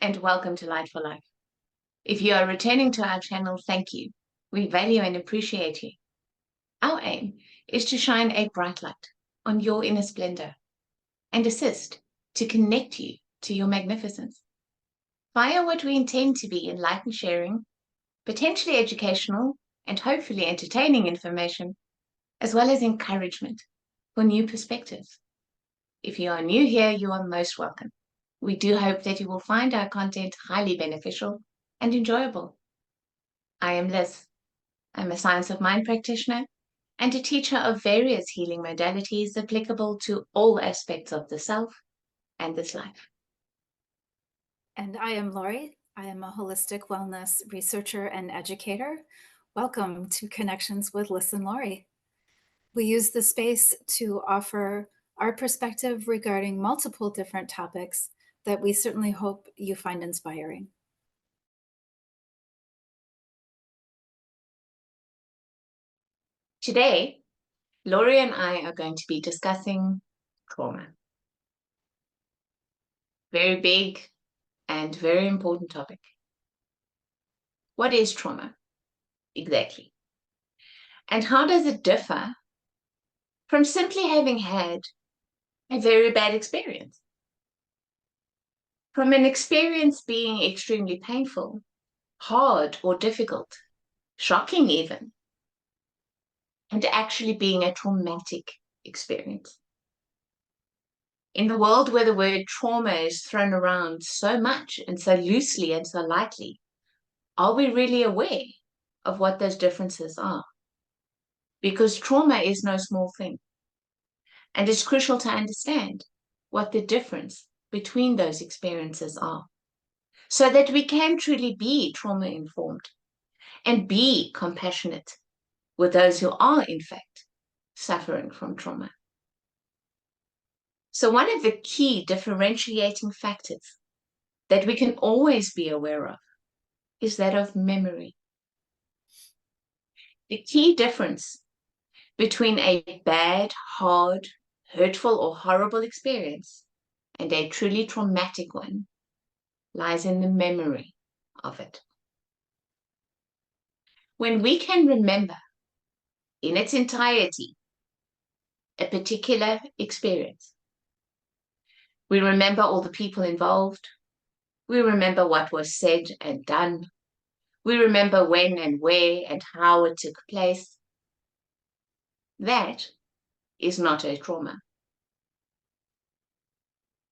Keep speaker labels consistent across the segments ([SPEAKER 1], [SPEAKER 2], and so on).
[SPEAKER 1] and welcome to Light for Life. If you are returning to our channel, thank you. We value and appreciate you. Our aim is to shine a bright light on your inner splendor and assist to connect you to your magnificence via what we intend to be enlightened sharing, potentially educational and hopefully entertaining information, as well as encouragement for new perspectives. If you are new here, you are most welcome. We do hope that you will find our content highly beneficial and enjoyable. I am Liss. I'm a Science of Mind practitioner and a teacher of various healing modalities applicable to all aspects of the self and this life.
[SPEAKER 2] And I am Lori. I am a holistic wellness researcher and educator. Welcome to Connections with Liss and Lori. We use this space to offer our perspective regarding multiple different topics that we certainly hope you find inspiring.
[SPEAKER 1] Today, Lori and I are going to be discussing trauma. Very big and very important topic. What is trauma exactly? And how does it differ from simply having had a very bad experience? From an experience being extremely painful, hard or difficult, shocking even, and actually being a traumatic experience. In the world where the word trauma is thrown around so much and so loosely and so lightly, are we really aware of what those differences are? Because trauma is no small thing. And it's crucial to understand what the difference between those experiences are, so that we can truly be trauma-informed and be compassionate with those who are, in fact, suffering from trauma. So one of the key differentiating factors that we can always be aware of is that of memory. The key difference between a bad, hard, hurtful, or horrible experience and a truly traumatic one lies in the memory of it. When we can remember in its entirety a particular experience, we remember all the people involved, we remember what was said and done, we remember when and where and how it took place. That is not a trauma.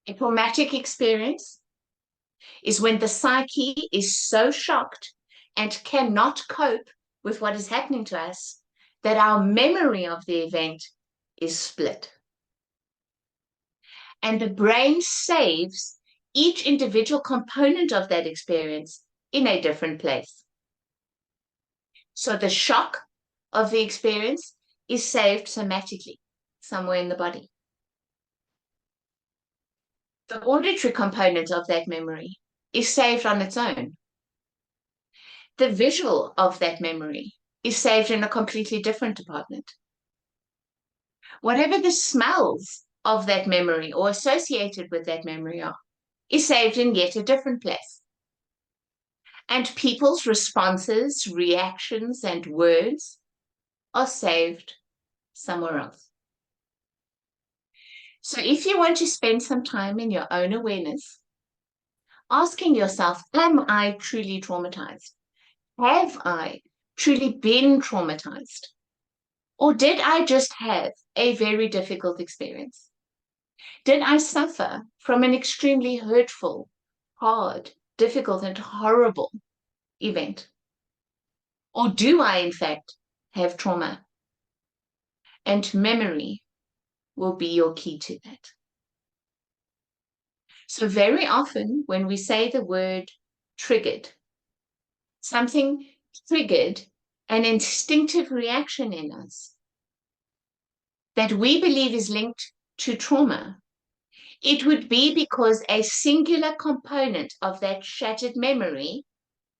[SPEAKER 1] A traumatic experience is when the psyche is so shocked and cannot cope with what is happening to us that our memory of the event is split. And the brain saves each individual component of that experience in a different place. So the shock of the experience is saved somatically, somewhere in the body. The auditory component of that memory is saved on its own. The visual of that memory is saved in a completely different department. Whatever the smells of that memory or associated with that memory are, is saved in yet a different place. And people's responses, reactions, and words are saved somewhere else. So if you want to spend some time in your own awareness, asking yourself, am I truly traumatized? Have I truly been traumatized? Or did I just have a very difficult experience? Did I suffer from an extremely hurtful, hard, difficult, and horrible event? Or do I, in fact, have trauma? And memory will be your key to that. So very often when we say the word triggered, something triggered an instinctive reaction in us that we believe is linked to trauma, it would be because a singular component of that shattered memory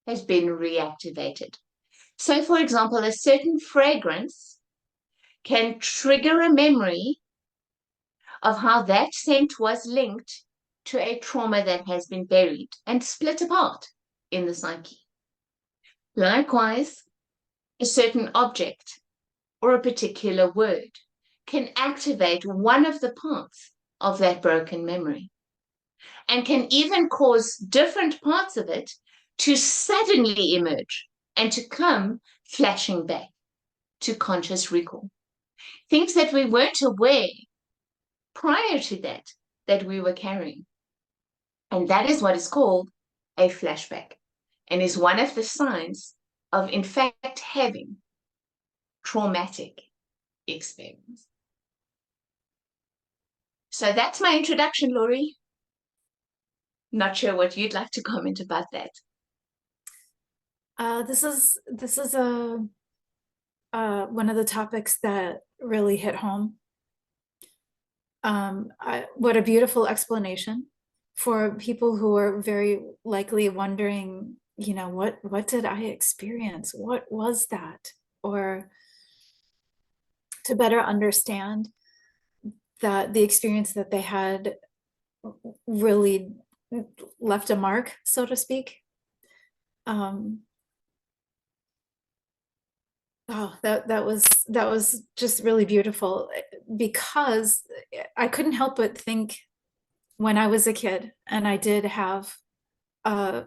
[SPEAKER 1] has been reactivated. So, for example, a certain fragrance can trigger a memory of how that scent was linked to a trauma that has been buried and split apart in the psyche. Likewise, a certain object or a particular word can activate one of the parts of that broken memory and can even cause different parts of it to suddenly emerge and to come flashing back to conscious recall. Things that we weren't aware prior to that we were carrying. And that is what is called a flashback and is one of the signs of, in fact, having traumatic experience. So that's my introduction, Laurie. Not sure what you'd like to comment about that.
[SPEAKER 2] This is one of the topics that really hit home. What a beautiful explanation for people who are very likely wondering, you know, what did I experience? What was that? Or to better understand that the experience that they had really left a mark, so to speak. Oh, that was just really beautiful, because I couldn't help but think when I was a kid and I did have a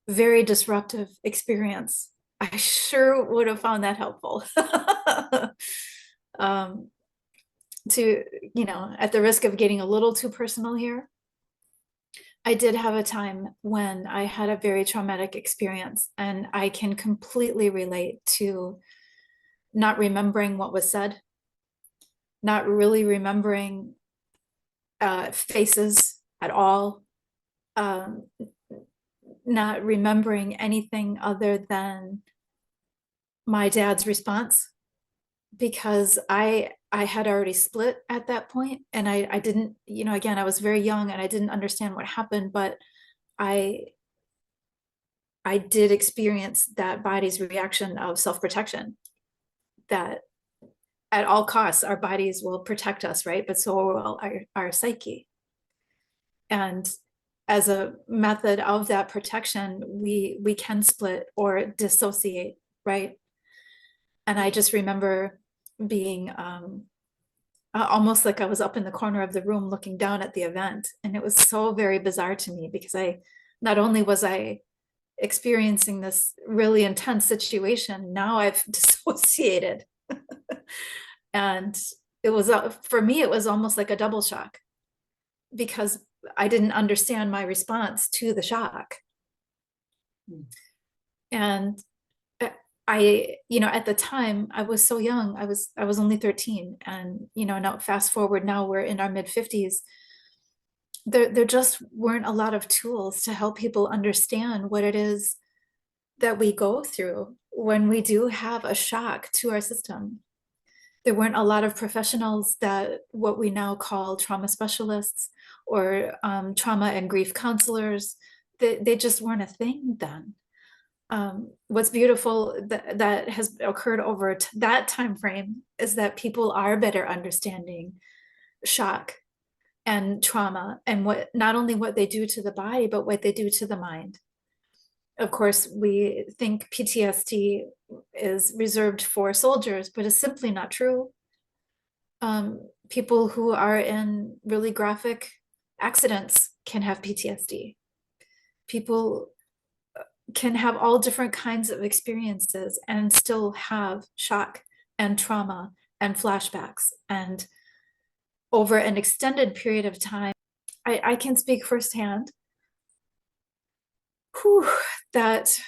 [SPEAKER 2] very disruptive experience, I sure would have found that helpful. To, you know, at the risk of getting a little too personal here, I did have a time when I had a very traumatic experience, and I can completely relate to not remembering what was said, not really remembering faces at all, not remembering anything other than my dad's response, because I had already split at that point, and I didn't, you know, again, I was very young and I didn't understand what happened, but I did experience that body's reaction of self-protection, that at all costs our bodies will protect us, right? But so will our psyche. And as a method of that protection, we can split or dissociate, right? And I just remember being almost like I was up in the corner of the room looking down at the event. And it was so very bizarre to me, because not only was I experiencing this really intense situation, now I've dissociated. And it was, for me, it was almost like a double shock, because I didn't understand my response to the shock. And you know, at the time I was so young, I was only 13, and, you know, now fast forward, now we're in our mid-50s. There just weren't a lot of tools to help people understand what it is that we go through when we do have a shock to our system. There weren't a lot of professionals, that what we now call trauma specialists or trauma and grief counselors. They just weren't a thing then. What's beautiful that has occurred over that time frame is that people are better understanding shock and trauma, and what, not only what they do to the body, but what they do to the mind. Of course, we think PTSD is reserved for soldiers, but it's simply not true. People who are in really graphic accidents can have PTSD. People can have all different kinds of experiences and still have shock and trauma and flashbacks. And over an extended period of time, I can speak firsthand, that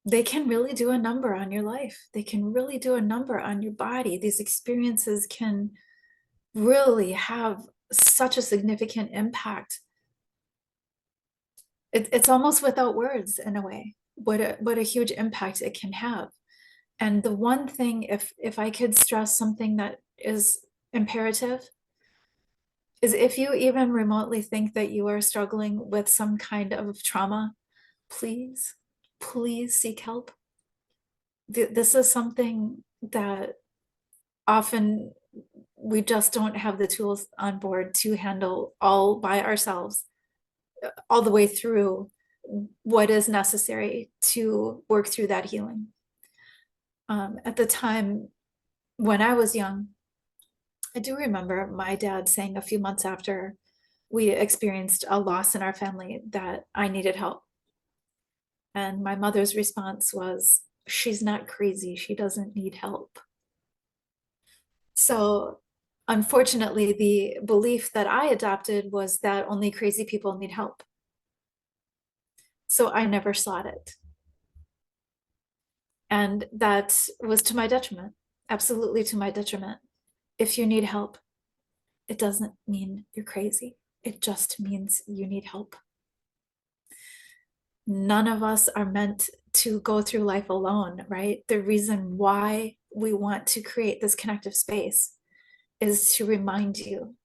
[SPEAKER 2] they can really do a number on your life. They can really do a number on your body. These experiences can really have such a significant impact. It's almost without words, in a way, what a huge impact it can have. And the one thing, if I could stress something that is imperative, is if you even remotely think that you are struggling with some kind of trauma, please seek help. This is something that often we just don't have the tools on board to handle all by ourselves, all the way through what is necessary to work through that healing. At the time when I was young, I do remember my dad saying a few months after we experienced a loss in our family that I needed help. And my mother's response was, "She's not crazy. She doesn't need help." So unfortunately, the belief that I adopted was that only crazy people need help. So I never sought it. And that was to my detriment, absolutely to my detriment. If you need help, it doesn't mean you're crazy. It just means you need help. None of us are meant to go through life alone, right? The reason why we want to create this connective space is to remind you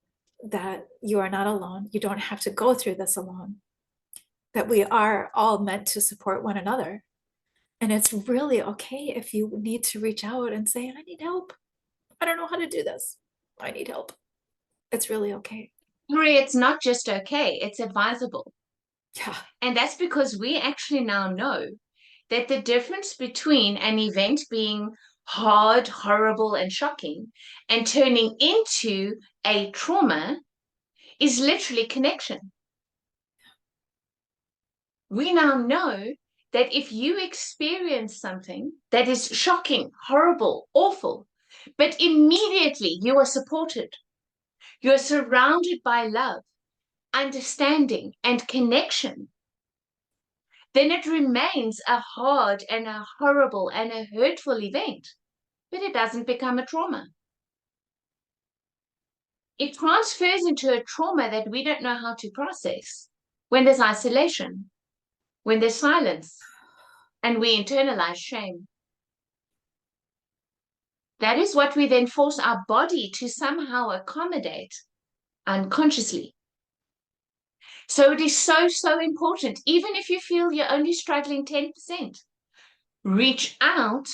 [SPEAKER 2] that you are not alone. You don't have to go through this alone, that we are all meant to support one another. And it's really okay if you need to reach out and say, "I need help. I don't know how to do this. I need help." It's really okay.
[SPEAKER 1] Marie, it's not just okay, it's advisable.
[SPEAKER 2] Yeah.
[SPEAKER 1] And that's because we actually now know that the difference between an event being hard, horrible, and shocking and turning into a trauma is literally connection. We now know that if you experience something that is shocking, horrible, awful, but immediately you are supported, you're surrounded by love, understanding, and connection, then it remains a hard and a horrible and a hurtful event, but it doesn't become a trauma. It transfers into a trauma that we don't know how to process when there's isolation, when there's silence, and we internalize shame. That is what we then force our body to somehow accommodate unconsciously. So it is so, so important, even if you feel you're only struggling 10%, reach out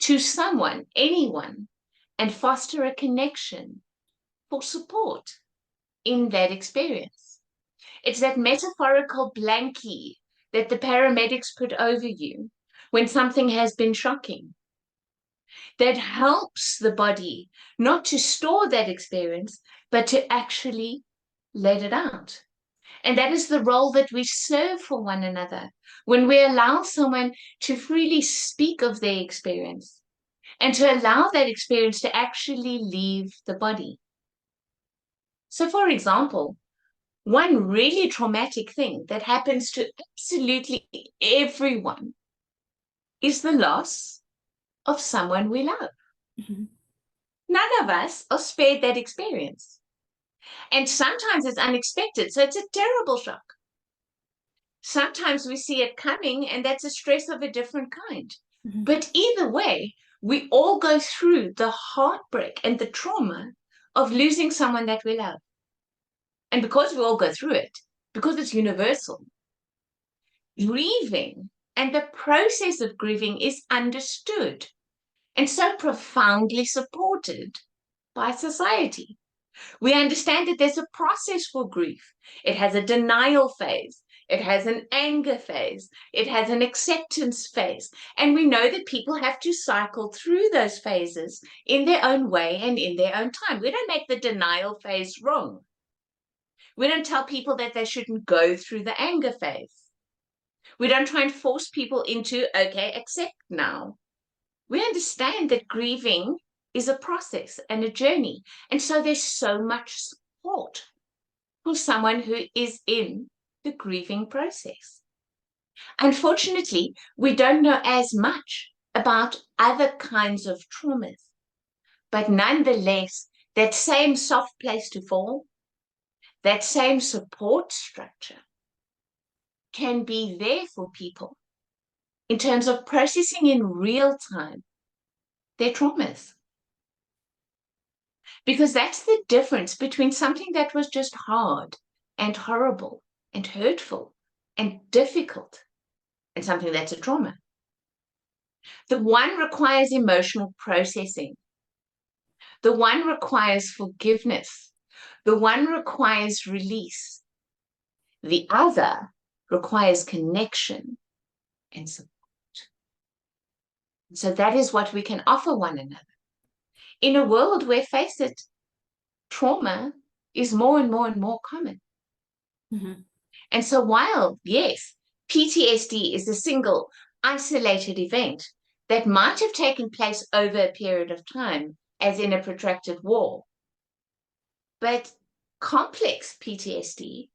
[SPEAKER 1] to someone, anyone, and foster a connection for support in that experience. It's that metaphorical blankie that the paramedics put over you when something has been shocking that helps the body not to store that experience, but to actually let it out. And that is the role that we serve for one another when we allow someone to freely speak of their experience and to allow that experience to actually leave the body. So, for example, one really traumatic thing that happens to absolutely everyone is the loss of someone we love.
[SPEAKER 2] Mm-hmm.
[SPEAKER 1] None of us are spared that experience. And sometimes it's unexpected, so it's a terrible shock. Sometimes we see it coming, and that's a stress of a different kind.
[SPEAKER 2] Mm-hmm.
[SPEAKER 1] But either way, we all go through the heartbreak and the trauma of losing someone that we love. And because we all go through it, because it's universal, grieving and the process of grieving is understood and so profoundly supported by society. We understand that there's a process for grief. It has a denial phase. It has an anger phase. It has an acceptance phase. And we know that people have to cycle through those phases in their own way and in their own time. We don't make the denial phase wrong. We don't tell people that they shouldn't go through the anger phase. We don't try and force people into, okay, accept now. We understand that grieving is a process and a journey. And so there's so much support for someone who is in the grieving process. Unfortunately, we don't know as much about other kinds of traumas, but nonetheless, that same soft place to fall, that same support structure can be there for people in terms of processing in real time their traumas. Because that's the difference between something that was just hard and horrible and hurtful and difficult and something that's a trauma. The one requires emotional processing. The one requires forgiveness. The one requires release. The other requires connection and support. So that is what we can offer one another. In a world where, face it, trauma is more and more and more common.
[SPEAKER 2] Mm-hmm.
[SPEAKER 1] And so while, yes, PTSD is a single, isolated event that might have taken place over a period of time, as in a protracted war, but complex PTSD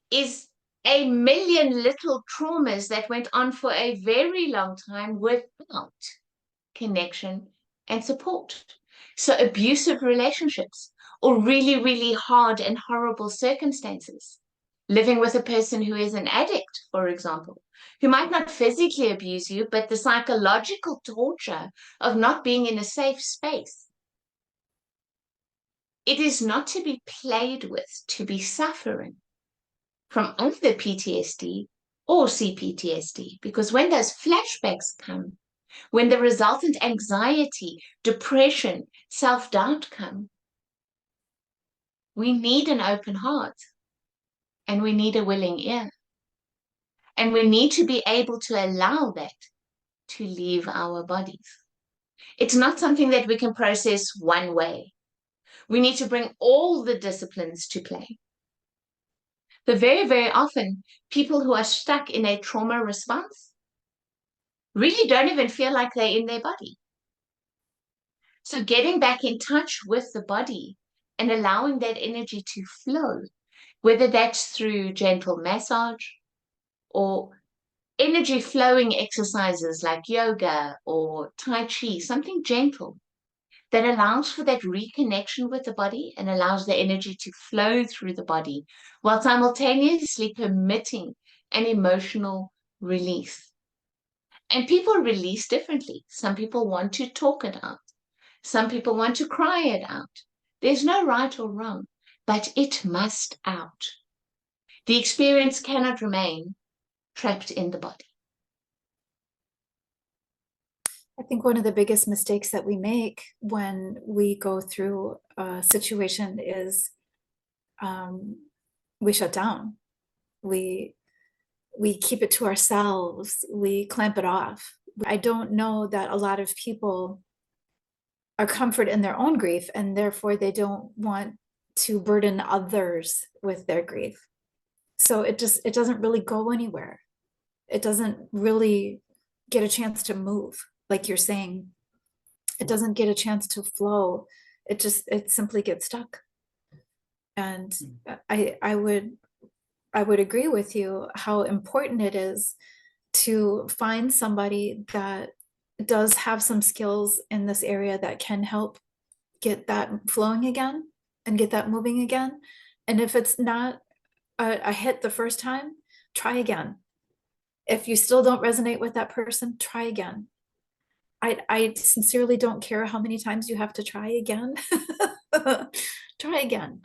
[SPEAKER 1] is a million little traumas that went on for a very long time without connection and support. So abusive relationships or really, really hard and horrible circumstances. Living with a person who is an addict, for example, who might not physically abuse you, but the psychological torture of not being in a safe space. It is not to be played with to be suffering from either PTSD or CPTSD, because when those flashbacks come, when the resultant anxiety, depression, self-doubt come, we need an open heart and we need a willing ear. And we need to be able to allow that to leave our bodies. It's not something that we can process one way. We need to bring all the disciplines to play. But very, very often, people who are stuck in a trauma response really don't even feel like they're in their body. So getting back in touch with the body and allowing that energy to flow, whether that's through gentle massage or energy flowing exercises like yoga or Tai Chi, something gentle that allows for that reconnection with the body and allows the energy to flow through the body while simultaneously permitting an emotional release. And people release differently. Some people want to talk it out. Some people want to cry it out. There's no right or wrong, but it must out. The experience cannot remain trapped in the body.
[SPEAKER 2] I think one of the biggest mistakes that we make when we go through a situation is we shut down. We keep it to ourselves. We clamp it off. I don't know that a lot of people are comfort in their own grief, and therefore they don't want to burden others with their grief. So it doesn't really go anywhere. It doesn't really get a chance to move, like you're saying. It doesn't get a chance to flow. It simply gets stuck. And I would agree with you how important it is to find somebody that does have some skills in this area that can help get that flowing again and get that moving again. And if it's not a hit the first time, try again. If you still don't resonate with that person, try again. I sincerely don't care how many times you have to try again. Try again.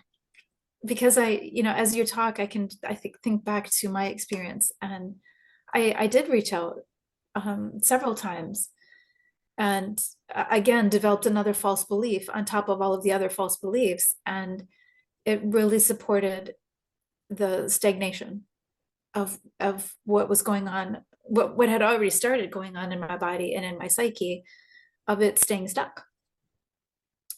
[SPEAKER 2] Because as you talk, I think back to my experience, and I did reach out several times, and again developed another false belief on top of all of the other false beliefs, and it really supported the stagnation of what was going on, what had already started going on in my body and in my psyche, of it staying stuck.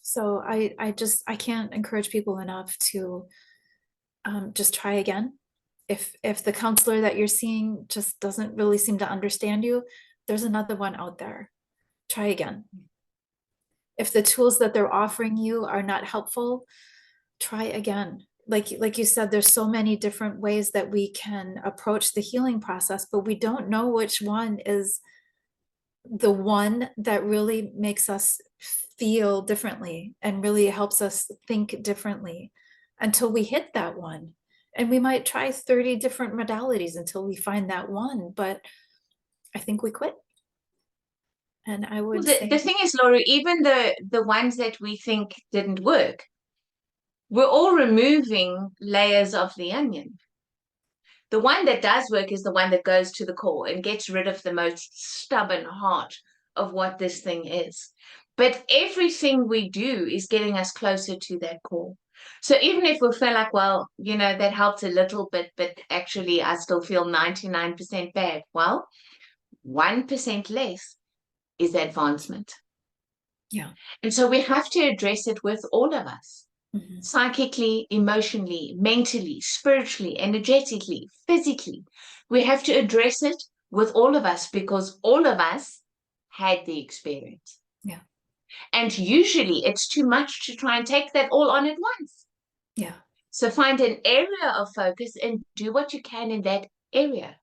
[SPEAKER 2] So I can't encourage people enough to just try again. If the counselor that you're seeing just doesn't really seem to understand you, there's another one out there. Try again. If the tools that they're offering you are not helpful, try again. Like you said, there's so many different ways that we can approach the healing process, but we don't know which one is the one that really makes us feel differently and really helps us think differently until we hit that one. And we might try 30 different modalities until we find that one, but I think we quit. And I would say
[SPEAKER 1] the thing is, Laura, even the ones that we think didn't work, we're all removing layers of the onion. The one that does work is the one that goes to the core and gets rid of the most stubborn heart of what this thing is. But everything we do is getting us closer to that core. So even if we feel like, well, that helped a little bit, but actually I still feel 99% bad. Well, 1% less is advancement.
[SPEAKER 2] Yeah.
[SPEAKER 1] And so we have to address it with all of us.
[SPEAKER 2] Mm-hmm.
[SPEAKER 1] Psychically, emotionally, mentally, spiritually, energetically, physically. We have to address it with all of us because all of us had the experience.
[SPEAKER 2] Yeah.
[SPEAKER 1] And usually it's too much to try and take that all on at once.
[SPEAKER 2] Yeah.
[SPEAKER 1] So find an area of focus and do what you can in that area.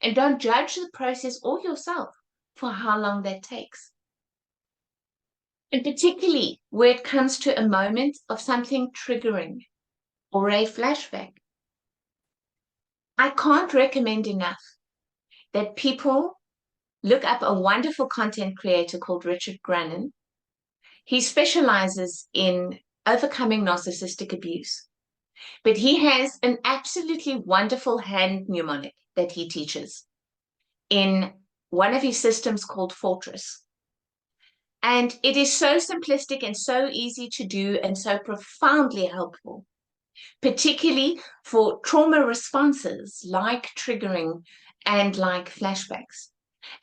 [SPEAKER 1] And don't judge the process or yourself for how long that takes. And particularly where it comes to a moment of something triggering or a flashback. I can't recommend enough that people look up a wonderful content creator called Richard Grannon. He specializes in overcoming narcissistic abuse, but he has an absolutely wonderful hand mnemonic that he teaches in one of his systems called Fortress. And it is so simplistic and so easy to do and so profoundly helpful, particularly for trauma responses like triggering and like flashbacks.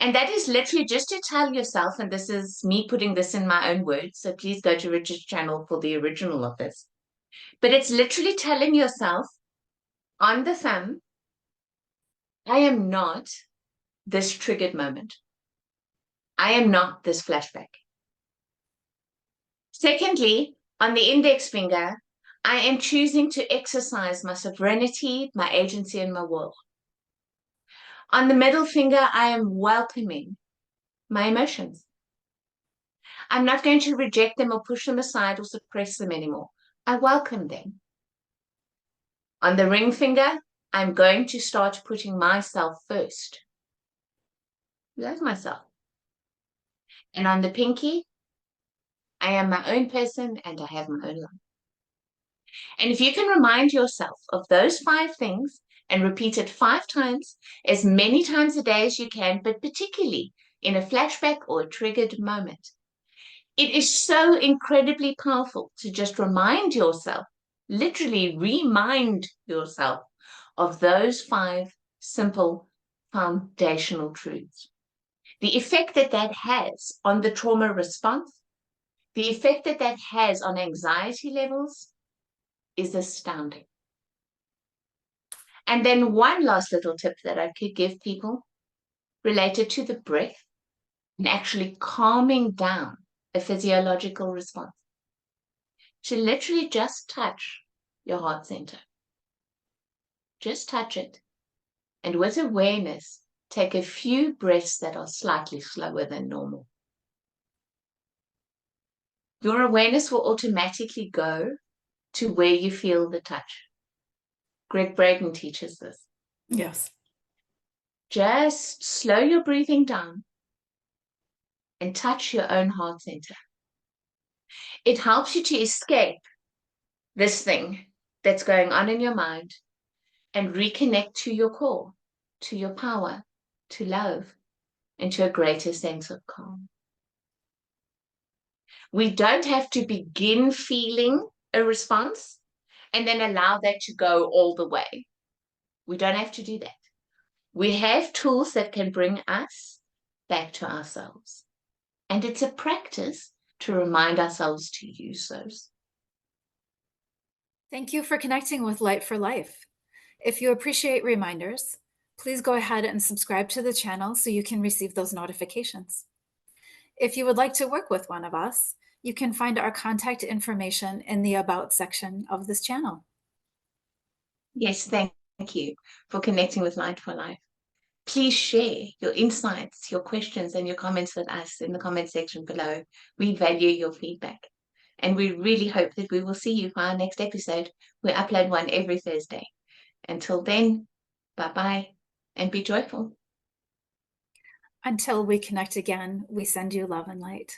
[SPEAKER 1] And that is literally just to tell yourself, and this is me putting this in my own words, so please go to Richard's channel for the original of this. But it's literally telling yourself on the thumb, I am not this triggered moment. I am not this flashback. Secondly, on the index finger, I am choosing to exercise my sovereignty, my agency, and my will. On the middle finger, I am welcoming my emotions. I'm not going to reject them or push them aside or suppress them anymore. I welcome them. On the ring finger, I'm going to start putting myself first. Love myself. And on the pinky, I am my own person and I have my own life. And if you can remind yourself of those 5 things and repeat it 5 times, as many times a day as you can, but particularly in a flashback or a triggered moment, it is so incredibly powerful to just remind yourself, literally remind yourself of those 5 simple foundational truths. The effect that that has on the trauma response, the effect that that has on anxiety levels is astounding. And then one last little tip that I could give people related to the breath and actually calming down a physiological response. To literally just touch your heart center. Just touch it. And with awareness, take a few breaths that are slightly slower than normal. Your awareness will automatically go to where you feel the touch. Greg Braden teaches this.
[SPEAKER 2] Yes.
[SPEAKER 1] Just slow your breathing down and touch your own heart center. It helps you to escape this thing that's going on in your mind and reconnect to your core, to your power, to love, and to a greater sense of calm. We don't have to begin feeling a response and then allow that to go all the way. We don't have to do that. We have tools that can bring us back to ourselves. And it's a practice to remind ourselves to use those.
[SPEAKER 2] Thank you for connecting with Light for Life. If you appreciate reminders, please go ahead and subscribe to the channel so you can receive those notifications. If you would like to work with one of us, you can find our contact information in the About section of this channel.
[SPEAKER 1] Yes, thank you for connecting with Light for Life. Please share your insights, your questions, and your comments with us in the comment section below. We value your feedback. And we really hope that we will see you for our next episode. We upload one every Thursday. Until then, bye-bye and be joyful.
[SPEAKER 2] Until we connect again, we send you love and light.